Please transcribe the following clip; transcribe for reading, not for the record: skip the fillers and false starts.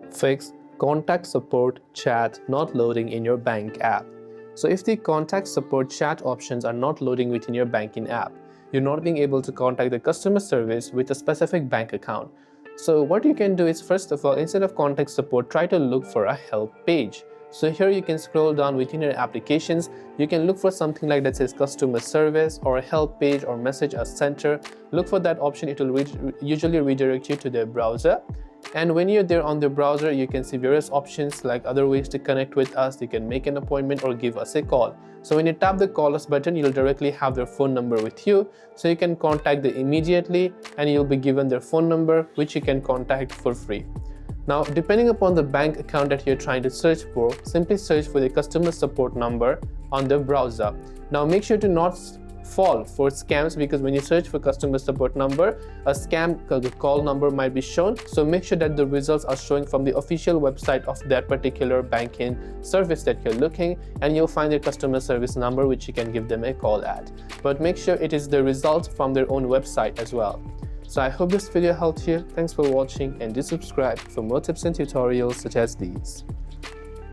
Fix contact support chat not loading in your bank app. So if the contact support chat options are not loading within your banking app, you're not being able to contact the customer service with a specific bank account. So what you can do is, first of all, instead of contact support, try to look for a help page. So here you can scroll down within your applications. You can look for something like that says customer service or a help page or message us center. Look for that option. It will usually redirect you to the browser. And when you're there on the browser, you can see various options like other ways to connect with us. You can make an appointment or give us a call. So when you tap the call us button, you'll directly have their phone number with you. So you can contact them immediately and you'll be given their phone number, which you can contact for free. Now, depending upon the bank account that you're trying to search for, simply search for the customer support number on the browser. Now, make sure to not fall for scams, because when you search for customer support number, a scam call number might be shown. So make sure that the results are showing from the official website of that particular banking service that you're looking, and you'll find their customer service number, which you can give them a call at. But make sure it is the result from their own website as well. So I hope this video helped you. Thanks for watching, and do subscribe for more tips and tutorials such as these.